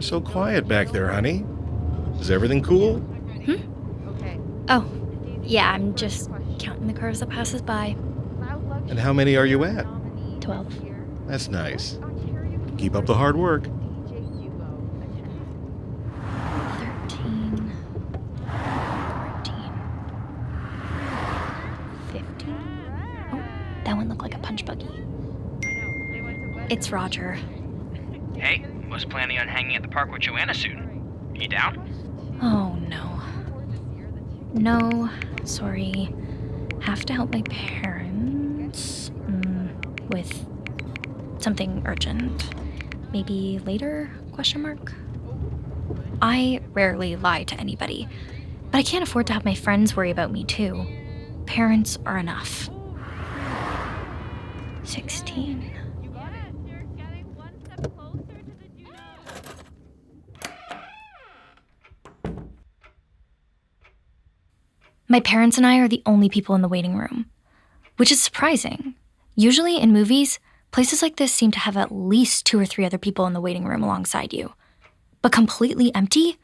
So quiet back there, honey. Is everything cool? Oh, yeah, I'm just counting the cars that passes by. And how many are you at? 12. That's nice. Keep up the hard work. 13. 14. 15. Oh, that one looked like a punch buggy. It's Roger. Hey, was planning on hanging at the park with Joanna soon. You down? Oh, no. No, sorry. Have to help my parents. With something urgent. Maybe later? ? I rarely lie to anybody, but I can't afford to have my friends worry about me too. Parents are enough. 16. My parents and I are the only people in the waiting room, which is surprising. Usually in movies, places like this seem to have at least 2 or 3 other people in the waiting room alongside you. But completely empty?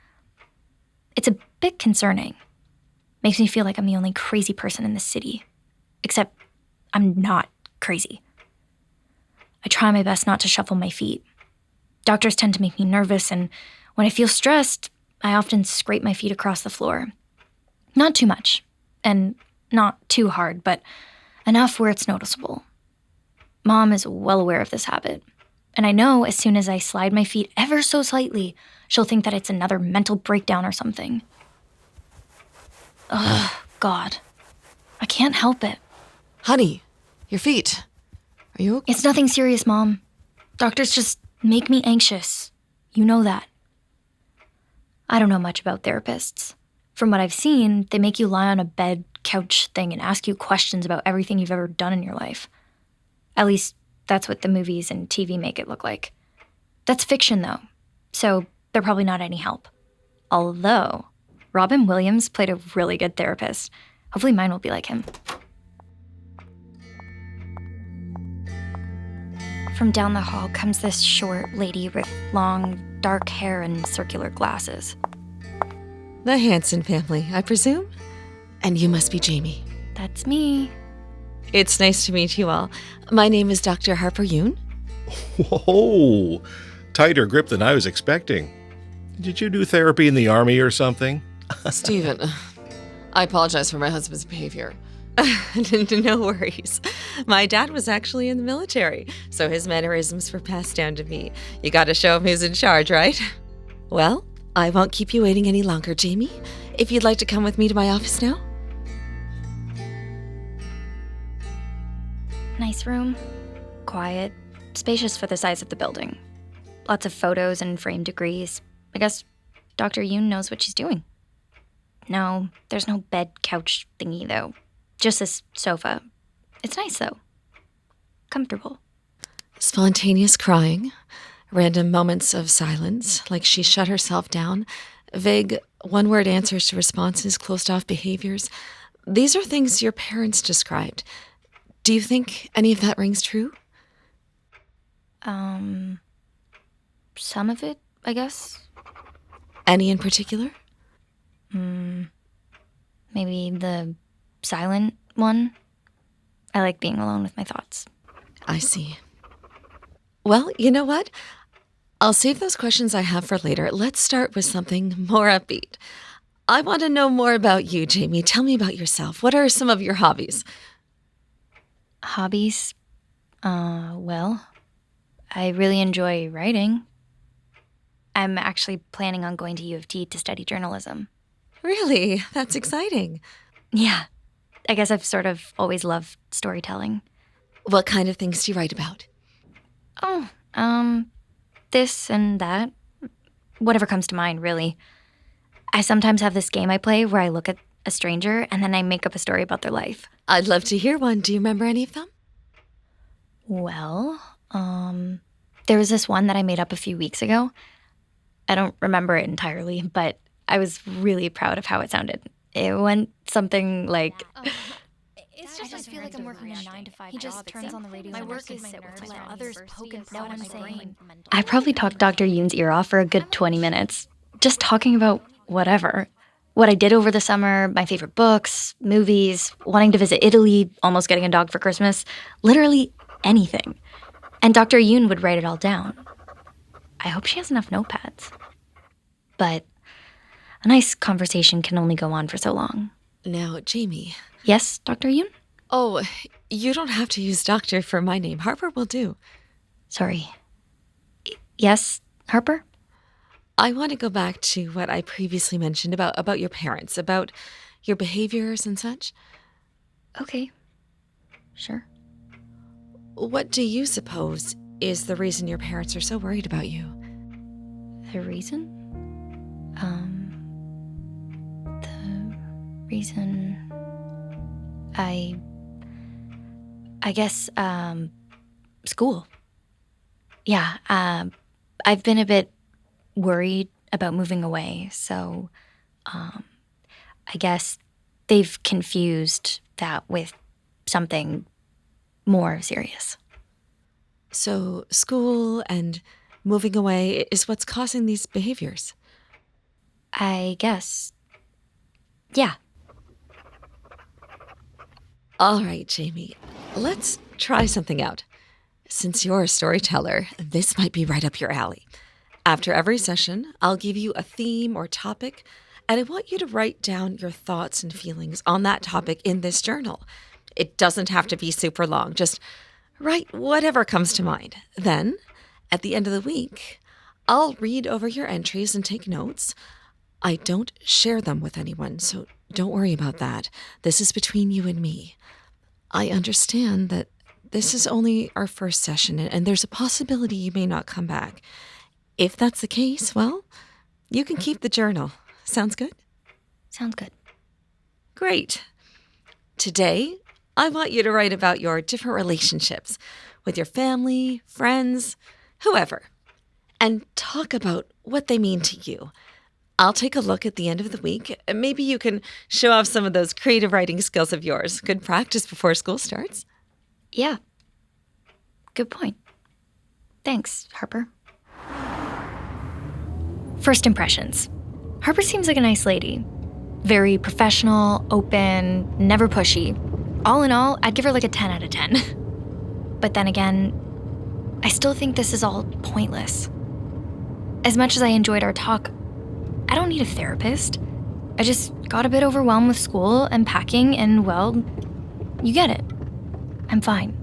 It's a bit concerning. Makes me feel like I'm the only crazy person in this city. Except I'm not crazy. I try my best not to shuffle my feet. Doctors tend to make me nervous, and when I feel stressed, I often scrape my feet across the floor. Not too much, and not too hard, but enough where it's noticeable. Mom is well aware of this habit, and I know as soon as I slide my feet ever so slightly, she'll think that it's another mental breakdown or something. Ugh, God. I can't help it. Honey, your feet. Are you okay? It's nothing serious, Mom. Doctors just make me anxious. You know that. I don't know much about therapists. From what I've seen, they make you lie on a bed, couch thing and ask you questions about everything you've ever done in your life. At least, that's what the movies and TV make it look like. That's fiction, though, so they're probably not any help. Although, Robin Williams played a really good therapist. Hopefully mine will be like him. From down the hall comes this short lady with long, dark hair and circular glasses. The Hanson family, I presume? And you must be Jamie. That's me. It's nice to meet you all. My name is Dr. Harper Yoon. Whoa! Tighter grip than I was expecting. Did you do therapy in the army or something? Stephen, I apologize for my husband's behavior. No worries. My dad was actually in the military, so his mannerisms were passed down to me. You gotta show him who's in charge, right? Well, I won't keep you waiting any longer, Jamie. If you'd like to come with me to my office now. Nice room. Quiet. Spacious for the size of the building. Lots of photos and framed degrees. I guess Dr. Yoon knows what she's doing. No, there's no bed couch thingy, though. Just this sofa. It's nice, though. Comfortable. Spontaneous crying. Random moments of silence, like she shut herself down. Vague, one-word answers to responses, closed-off behaviors. These are things your parents described. Do you think any of that rings true? Some of it, I guess. Any in particular? Maybe the silent one. I like being alone with my thoughts. I see. Well, you know what? I'll save those questions I have for later. Let's start with something more upbeat. I want to know more about you, Jamie. Tell me about yourself. What are some of your hobbies? Hobbies? Well, I really enjoy writing. I'm actually planning on going to U of T to study journalism. Really? That's exciting. Yeah, I guess I've sort of always loved storytelling. What kind of things do you write about? Oh, this and that. Whatever comes to mind, really. I sometimes have this game I play where I look at a stranger and then I make up a story about their life. I'd love to hear one. Do you remember any of them? Well, there was this one that I made up a few weeks ago. I don't remember it entirely, but I was really proud of how it sounded. It went something like, I just feel like I'm working a 9-to-5 He just turns on the radio. My work is sit with let others poke and prod at my brain. I probably talked Dr. Yoon's ear off for a good 20 minutes, just talking about whatever. What I did over the summer, my favorite books, movies, wanting to visit Italy, almost getting a dog for Christmas, literally anything. And Dr. Yoon would write it all down. I hope she has enough notepads. But a nice conversation can only go on for so long. Now, Jamie. Yes, Dr. Yoon? Oh, you don't have to use doctor for my name. Harper will do. Sorry. Yes, Harper? I want to go back to what I previously mentioned about your parents, about your behaviors and such. Okay. Sure. What do you suppose is the reason your parents are so worried about you? The reason? The reason... I guess, school. Yeah, I've been a bit worried about moving away, so, I guess they've confused that with something more serious. So, school and moving away is what's causing these behaviors? I guess. Yeah. All right, Jamie, let's try something out. Since you're a storyteller, this might be right up your alley. After every session, I'll give you a theme or topic, and I want you to write down your thoughts and feelings on that topic in this journal. It doesn't have to be super long. Just write whatever comes to mind. Then, at the end of the week, I'll read over your entries and take notes. I don't share them with anyone, so don't worry about that. This is between you and me. I understand that this is only our first session, and there's a possibility you may not come back. If that's the case, well, you can keep the journal. Sounds good? Sounds good. Great. Today, I want you to write about your different relationships with your family, friends, whoever, and talk about what they mean to you. I'll take a look at the end of the week. Maybe you can show off some of those creative writing skills of yours. Good practice before school starts. Yeah. Good point. Thanks, Harper. First impressions. Harper seems like a nice lady. Very professional, open, never pushy. All in all, I'd give her like a 10 out of 10. But then again, I still think this is all pointless. As much as I enjoyed our talk, I don't need a therapist. I just got a bit overwhelmed with school and packing, and well, you get it. I'm fine.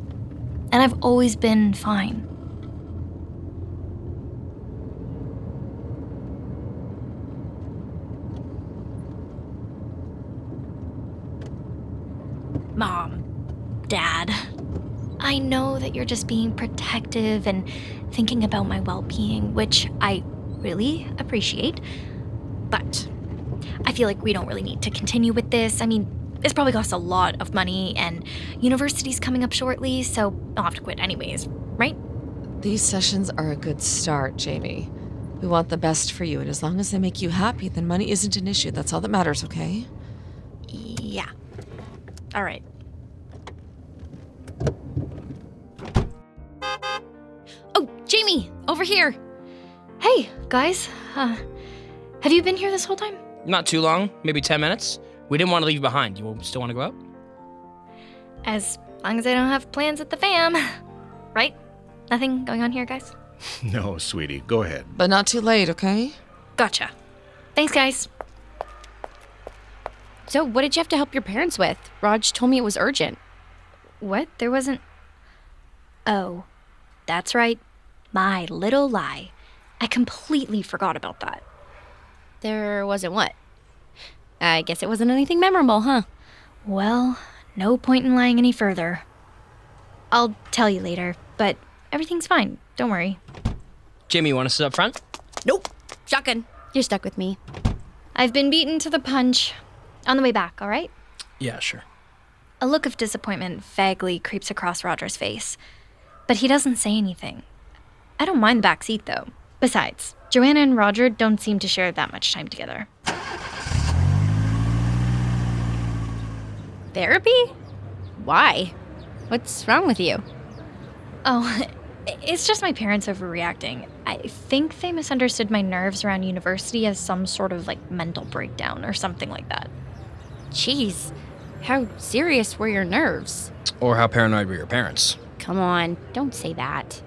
And I've always been fine. Mom, Dad, I know that you're just being protective and thinking about my well-being, which I really appreciate. But I feel like we don't really need to continue with this. I mean, this probably costs a lot of money, and university's coming up shortly, so I'll have to quit anyways, right? These sessions are a good start, Jamie. We want the best for you, and as long as they make you happy, then money isn't an issue. That's all that matters, okay? Yeah. All right. Oh, Jamie, over here. Hey, guys. Have you been here this whole time? Not too long, maybe 10 minutes. We didn't want to leave you behind. You still want to go out? As long as I don't have plans at the fam. Right? Nothing going on here, guys? No, sweetie, go ahead. But not too late, okay? Gotcha. Thanks, guys. So, what did you have to help your parents with? Raj told me it was urgent. What? There wasn't... Oh, that's right. My little lie. I completely forgot about that. There wasn't what? I guess it wasn't anything memorable, huh? Well, no point in lying any further. I'll tell you later, but everything's fine. Don't worry. Jamie, you want to sit up front? Nope. Shotgun. You're stuck with me. I've been beaten to the punch. On the way back, all right? Yeah, sure. A look of disappointment vaguely creeps across Roger's face, but he doesn't say anything. I don't mind the back seat, though. Besides, Joanna and Roger don't seem to share that much time together. Therapy? Why? What's wrong with you? Oh, it's just my parents overreacting. I think they misunderstood my nerves around university as some sort of, mental breakdown or something like that. Jeez, how serious were your nerves? Or how paranoid were your parents? Come on, don't say that.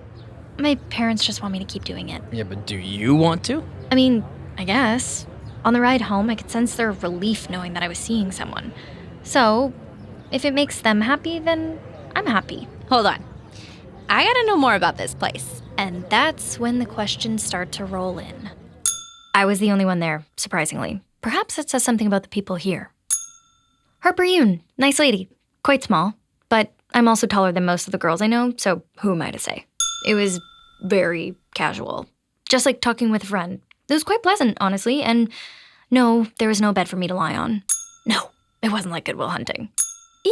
My parents just want me to keep doing it. Yeah, but do you want to? I mean, I guess. On the ride home, I could sense their relief knowing that I was seeing someone. So, if it makes them happy, then I'm happy. Hold on. I gotta know more about this place. And that's when the questions start to roll in. I was the only one there, surprisingly. Perhaps that says something about the people here. Harper Yoon, nice lady. Quite small, but I'm also taller than most of the girls I know, so who am I to say? It was very casual. Just like talking with a friend. It was quite pleasant, honestly, and no, there was no bed for me to lie on. No, it wasn't like Good Will Hunting. Yeah,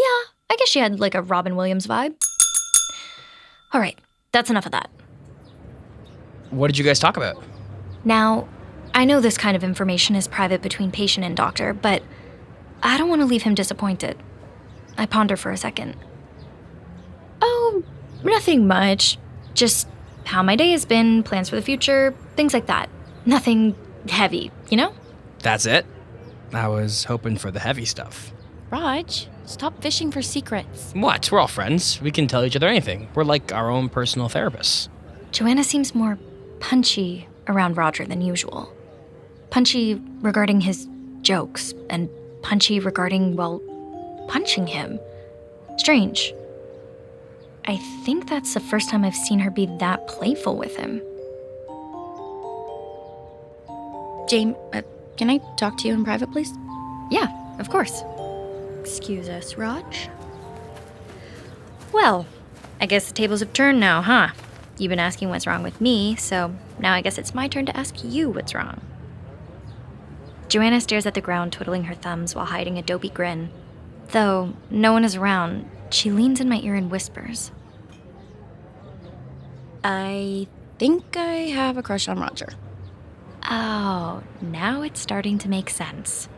I guess she had a Robin Williams vibe. All right, that's enough of that. What did you guys talk about? Now, I know this kind of information is private between patient and doctor, but I don't want to leave him disappointed. I ponder for a second. Oh, nothing much. Just how my day has been, plans for the future, things like that. Nothing heavy, you know? That's it? I was hoping for the heavy stuff. Raj, stop fishing for secrets. What? We're all friends. We can tell each other anything. We're like our own personal therapists. Joanna seems more punchy around Roger than usual. Punchy regarding his jokes, and punchy regarding, punching him. Strange. I think that's the first time I've seen her be that playful with him. James, can I talk to you in private, please? Yeah, of course. Excuse us, Raj. Well, I guess the tables have turned now, huh? You've been asking what's wrong with me, so now I guess it's my turn to ask you what's wrong. Joanna stares at the ground, twiddling her thumbs while hiding a dopey grin. Though no one is around, she leans in my ear and whispers. I think I have a crush on Roger. Oh, now it's starting to make sense.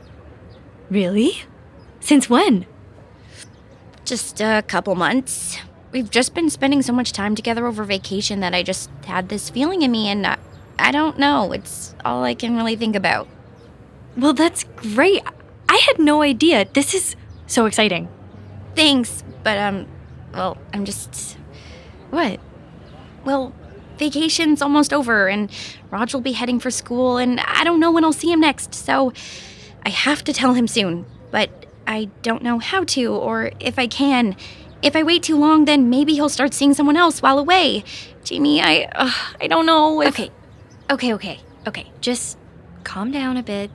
Really? Since when? Just a couple months. We've just been spending so much time together over vacation that I just had this feeling in me, and I don't know. It's all I can really think about. Well, that's great. I had no idea. This is so exciting. Thanks, but, I'm just... What? Well, vacation's almost over, and Raj will be heading for school, and I don't know when I'll see him next, so I have to tell him soon. But I don't know how to, or if I can. If I wait too long, then maybe he'll start seeing someone else while away. Jamie, I don't know if... Okay. Just calm down a bit.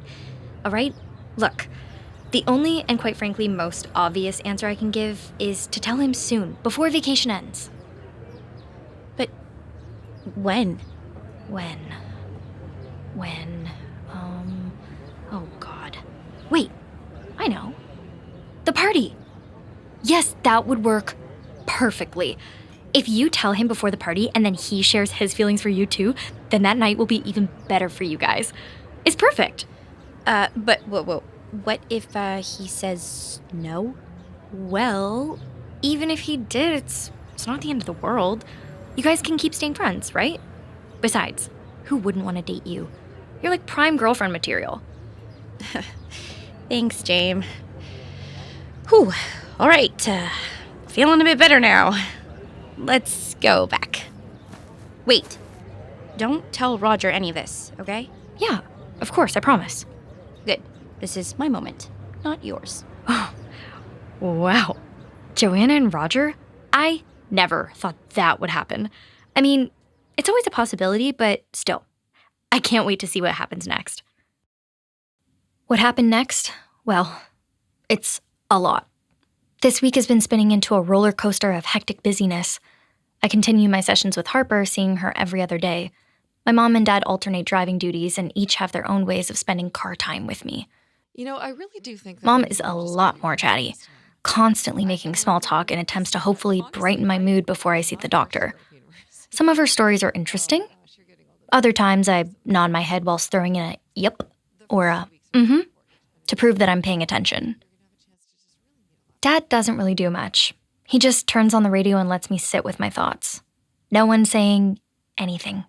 All right? Look, the only and quite frankly most obvious answer I can give is to tell him soon, before vacation ends. But when? Oh God. Wait, I know. The party. Yes, that would work perfectly. If you tell him before the party and then he shares his feelings for you too, then that night will be even better for you guys. It's perfect. But whoa. What if he says no? Well, even if he did, it's not the end of the world. You guys can keep staying friends, right? Besides, who wouldn't want to date you? You're like prime girlfriend material. Thanks, James. Whew. All right. Feeling a bit better now. Let's go back. Wait. Don't tell Roger any of this, okay? Yeah, of course, I promise. Good. This is my moment, not yours. Oh, wow. Joanna and Roger? I never thought that would happen. I mean, it's always a possibility, but still, I can't wait to see what happens next. What happened next? Well, it's a lot. This week has been spinning into a roller coaster of hectic busyness. I continue my sessions with Harper, seeing her every other day. My mom and dad alternate driving duties and each have their own ways of spending car time with me. I really do think that Mom is a lot more chatty, constantly making small talk in attempts to hopefully brighten my mood before I see the doctor. Some of her stories are interesting. Other times I nod my head whilst throwing in a yep or a to prove that I'm paying attention. Dad doesn't really do much. He just turns on the radio and lets me sit with my thoughts. No one saying anything.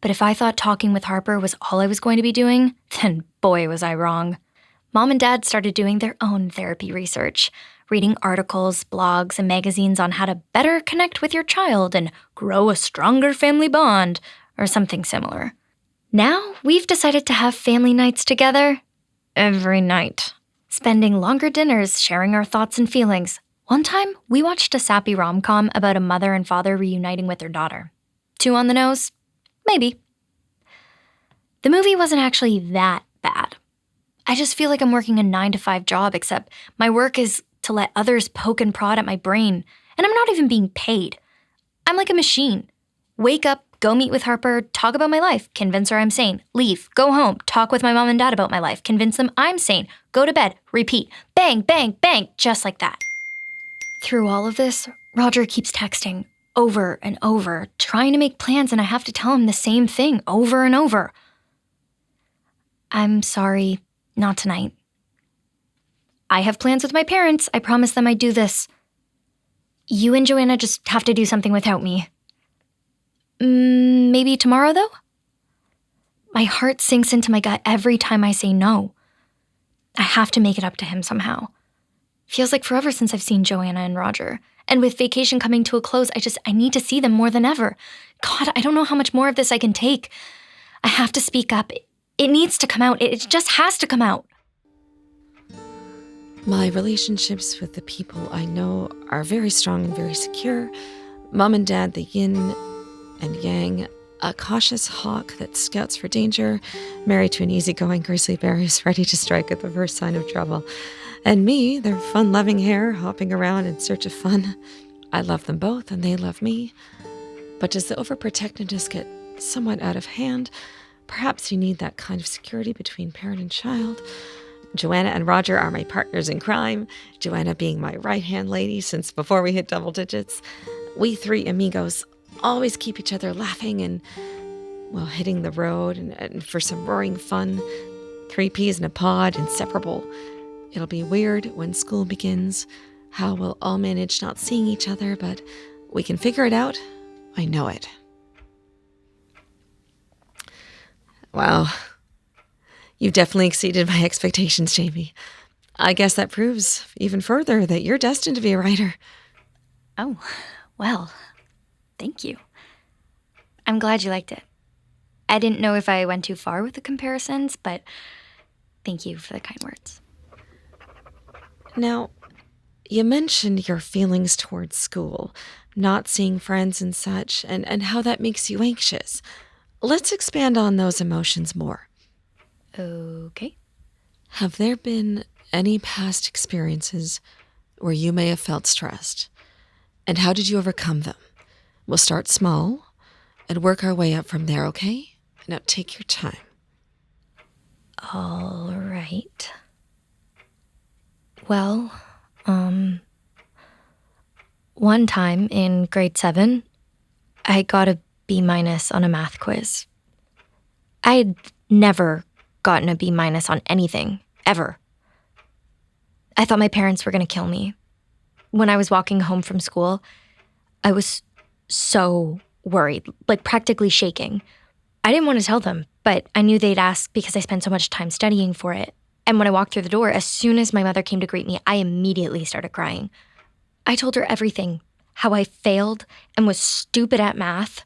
But if I thought talking with Harper was all I was going to be doing, then boy was I wrong. Mom and Dad started doing their own therapy research, reading articles, blogs, and magazines on how to better connect with your child and grow a stronger family bond, or something similar. Now, we've decided to have family nights together every night, spending longer dinners sharing our thoughts and feelings. One time, we watched a sappy rom-com about a mother and father reuniting with their daughter. Too on the nose? Maybe. The movie wasn't actually that bad. I just feel like I'm working a 9-to-5 job, except my work is to let others poke and prod at my brain, and I'm not even being paid. I'm like a machine. Wake up, go meet with Harper, talk about my life, convince her I'm sane, leave, go home, talk with my mom and dad about my life, convince them I'm sane, go to bed, repeat, bang, bang, bang, just like that. Through all of this, Roger keeps texting over and over, trying to make plans, and I have to tell him the same thing over and over. I'm sorry, not tonight. I have plans with my parents. I promised them I'd do this. You and Joanna just have to do something without me. Maybe tomorrow, though? My heart sinks into my gut every time I say no. I have to make it up to him somehow. Feels like forever since I've seen Joanna and Roger. And with vacation coming to a close, I need to see them more than ever. God, I don't know how much more of this I can take. I have to speak up. It needs to come out. It just has to come out. My relationships with the people I know are very strong and very secure. Mom and Dad, the yin and yang, a cautious hawk that scouts for danger, married to an easygoing grizzly bear who's ready to strike at the first sign of trouble. And me, their fun-loving hare, hopping around in search of fun. I love them both, and they love me. But does the overprotectiveness get somewhat out of hand? Perhaps you need that kind of security between parent and child. Joanna and Roger are my partners in crime, Joanna being my right-hand lady since before we hit double digits. We three amigos always keep each other laughing and, well, hitting the road and for some roaring fun. 3 peas in a pod, inseparable. It'll be weird when school begins, how we'll all manage not seeing each other, but we can figure it out. I know it. Wow. You've definitely exceeded my expectations, Jamie. I guess that proves even further that you're destined to be a writer. Oh, well, thank you. I'm glad you liked it. I didn't know if I went too far with the comparisons, but thank you for the kind words. Now, you mentioned your feelings towards school, not seeing friends and such, and how that makes you anxious. Let's expand on those emotions more. Okay. Have there been any past experiences where you may have felt stressed? And how did you overcome them? We'll start small and work our way up from there, okay? Now take your time. All right. Well, one time in grade 7, I got a B- on a math quiz. I had never gotten a B- on anything, ever. I thought my parents were going to kill me. When I was walking home from school, I was so worried, like practically shaking. I didn't want to tell them, but I knew they'd ask because I spent so much time studying for it. And when I walked through the door, as soon as my mother came to greet me, I immediately started crying. I told her everything, how I failed and was stupid at math.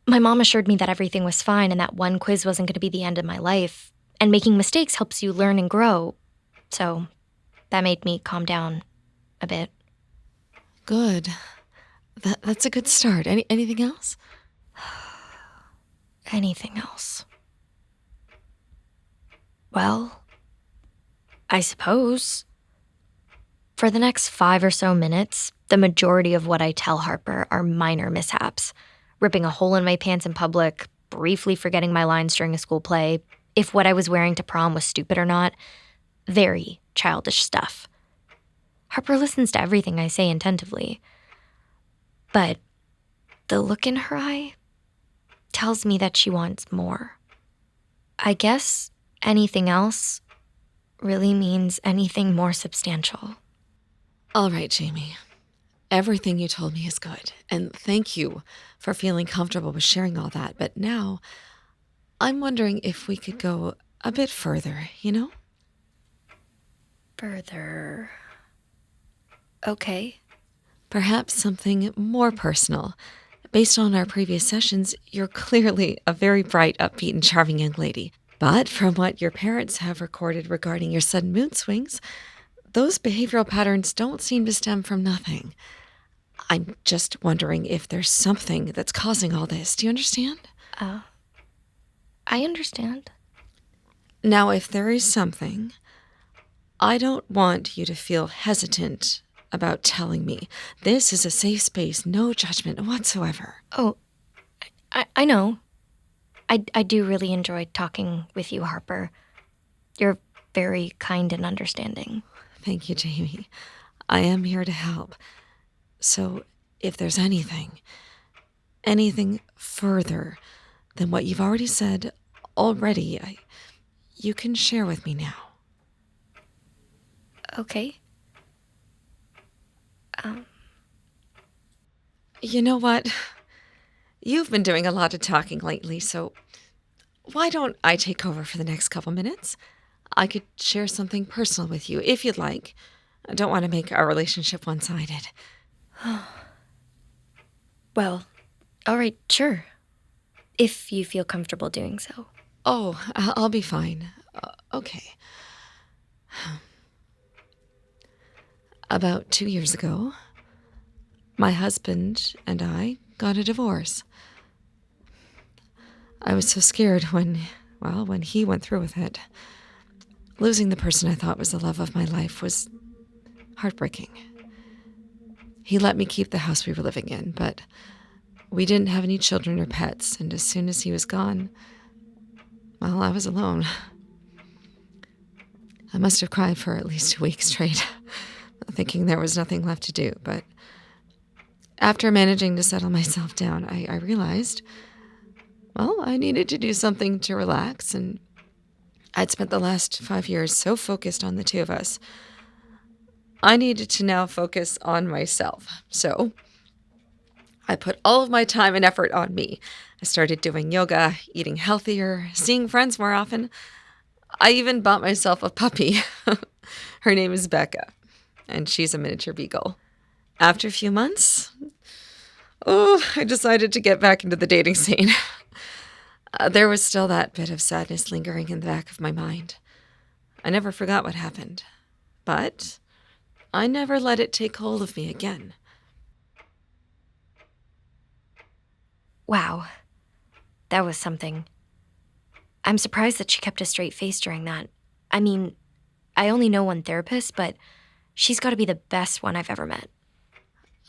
My mom assured me that everything was fine and that one quiz wasn't going to be the end of my life. And making mistakes helps you learn and grow. So that made me calm down a bit. Good. That's a good start. Anything else? Anything else? Well, I suppose. For the next 5 or so minutes, the majority of what I tell Harper are minor mishaps. Ripping a hole in my pants in public, briefly forgetting my lines during a school play, if what I was wearing to prom was stupid or not. Very childish stuff. Harper listens to everything I say attentively. But the look in her eye tells me that she wants more. I guess anything else really means anything more substantial. All right, Jamie. Everything you told me is good, and thank you for feeling comfortable with sharing all that. But now, I'm wondering if we could go a bit further, you know? Further. Okay. Perhaps something more personal. Based on our previous sessions, you're clearly a very bright, upbeat, and charming young lady. But from what your parents have recorded regarding your sudden mood swings, those behavioral patterns don't seem to stem from nothing. I'm just wondering if there's something that's causing all this. Do you understand? I understand. Now, if there is something, I don't want you to feel hesitant about telling me. This is a safe space, no judgment whatsoever. Oh, I know. I do really enjoy talking with you, Harper. You're very kind and understanding. Thank you, Jamie. I am here to help. So, if there's anything further than what you've already said already, you can share with me now. Okay. You know what? You've been doing a lot of talking lately, so why don't I take over for the next couple minutes? I could share something personal with you, if you'd like. I don't want to make our relationship one-sided. Well, all right, sure. If you feel comfortable doing so. Oh, I'll be fine. Okay. About 2 years ago, my husband and I got a divorce. I was so scared when he went through with it. Losing the person I thought was the love of my life was heartbreaking. He let me keep the house we were living in, but we didn't have any children or pets, and as soon as he was gone, well, I was alone. I must have cried for at least a week straight, thinking there was nothing left to do, but after managing to settle myself down, I realized, well, I needed to do something to relax, and I'd spent the last 5 years so focused on the two of us. I needed to now focus on myself. So I put all of my time and effort on me. I started doing yoga, eating healthier, seeing friends more often. I even bought myself a puppy. Her name is Becca, and she's a miniature beagle. After a few months, I decided to get back into the dating scene. There was still that bit of sadness lingering in the back of my mind. I never forgot what happened, but I never let it take hold of me again. Wow. That was something. I'm surprised that she kept a straight face during that. I mean, I only know one therapist, but she's got to be the best one I've ever met.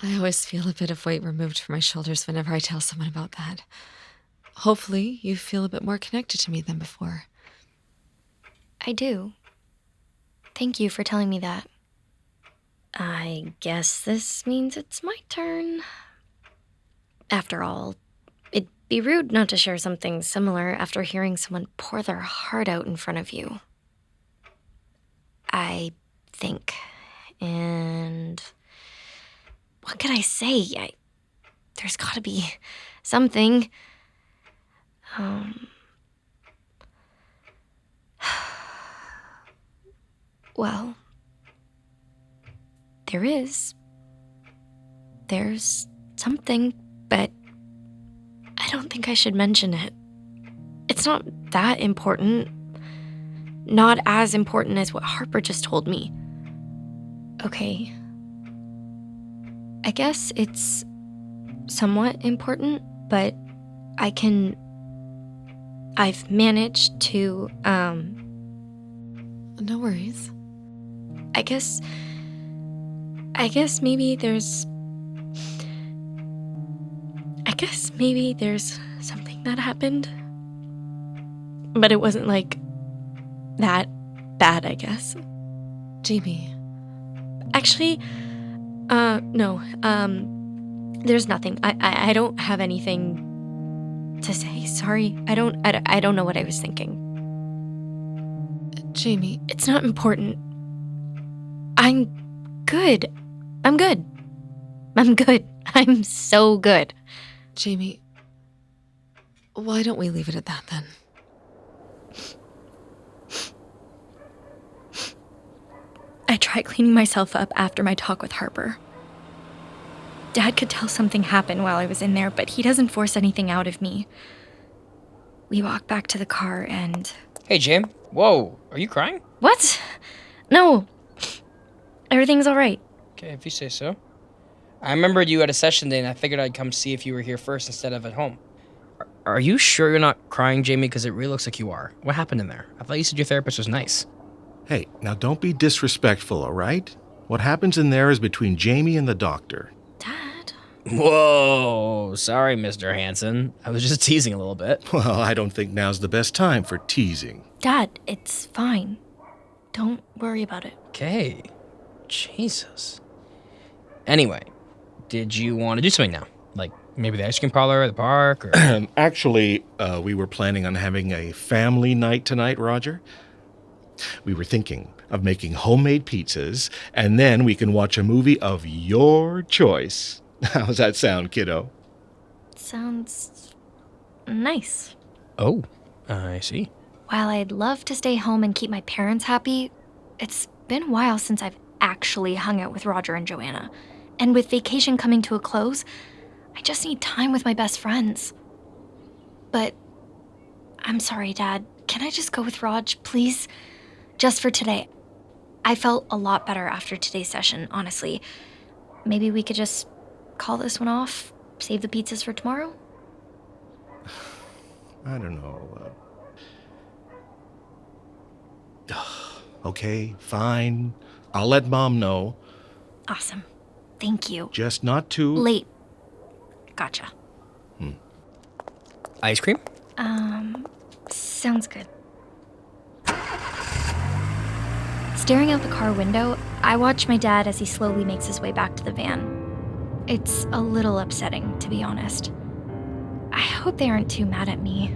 I always feel a bit of weight removed from my shoulders whenever I tell someone about that. Hopefully, you feel a bit more connected to me than before. I do. Thank you for telling me that. I guess this means it's my turn. After all, it'd be rude not to share something similar after hearing someone pour their heart out in front of you. I think. And what could I say? There's gotta be something. Well, there is. There's something, but I don't think I should mention it. It's not that important. Not as important as what Harper just told me. Okay. I guess it's somewhat important, but I've managed to, No worries. I guess maybe there's something that happened. But it wasn't like that bad, I guess. Jamie. Actually, no. There's nothing. I don't have anything to say. Sorry. I don't know what I was thinking. Jamie. It's not important. I'm good. I'm good. I'm good. I'm so good. Jamie, why don't we leave it at that then? I tried cleaning myself up after my talk with Harper. Dad could tell something happened while I was in there, but he doesn't force anything out of me. We walked back to the car and... Hey, Jim. Whoa, are you crying? What? No. Everything's all right. Okay, if you say so. I remembered you at a session day, and I figured I'd come see if you were here first instead of at home. Are you sure you're not crying, Jamie? Because it really looks like you are. What happened in there? I thought you said your therapist was nice. Hey, now don't be disrespectful, all right? What happens in there is between Jamie and the doctor. Dad? Whoa, sorry, Mr. Hanson. I was just teasing a little bit. Well, I don't think now's the best time for teasing. Dad, it's fine. Don't worry about it. Okay. Jesus. Anyway, did you want to do something now? Like maybe the ice cream parlor or the park? Or... Actually, we were planning on having a family night tonight, Roger. We were thinking of making homemade pizzas, and then we can watch a movie of your choice. How's that sound, kiddo? Sounds nice. Oh, I see. While I'd love to stay home and keep my parents happy, it's been a while since I've actually hung out with Roger and Joanna. And with vacation coming to a close, I just need time with my best friends. But I'm sorry, Dad. Can I just go with Raj, please? Just for today. I felt a lot better after today's session, honestly. Maybe we could just call this one off? Save the pizzas for tomorrow? I don't know. Okay, fine. I'll let Mom know. Awesome. Thank you. Just not too... Late. Gotcha. Ice cream? Sounds good. Staring out the car window, I watch my dad as he slowly makes his way back to the van. It's a little upsetting, to be honest. I hope they aren't too mad at me.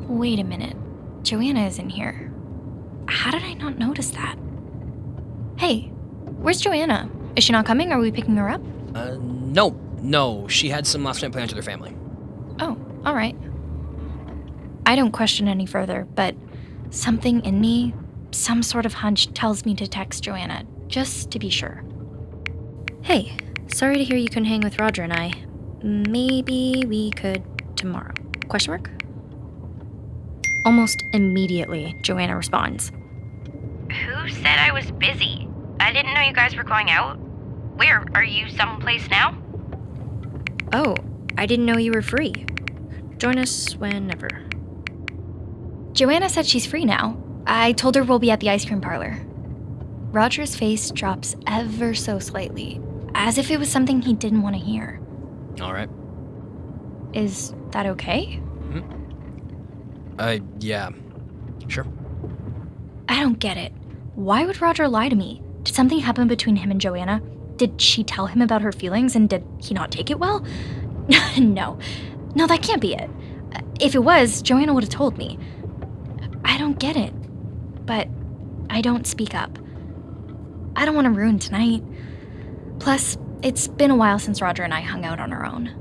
Wait a minute. Joanna is in here. How did I not notice that? Hey, where's Joanna? Is she not coming? Are we picking her up? No. She had some last minute plans with her family. Oh, all right. I don't question any further, but something in me, some sort of hunch tells me to text Joanna, just to be sure. Hey, sorry to hear you couldn't hang with Roger and I. Maybe we could tomorrow? Question mark? Almost immediately, Joanna responds. Who said I was busy? I didn't know you guys were going out. Where? Are you someplace now? Oh, I didn't know you were free. Join us whenever. Joanna said she's free now. I told her we'll be at the ice cream parlor. Roger's face drops ever so slightly, as if it was something he didn't want to hear. All right. Is that okay? Yeah. Sure. I don't get it. Why would Roger lie to me? Did something happen between him and Joanna? Did she tell him about her feelings and did he not take it well? No, that can't be it. If it was, Joanna would have told me. I don't get it. But I don't speak up. I don't want to ruin tonight. Plus, it's been a while since Roger and I hung out on our own.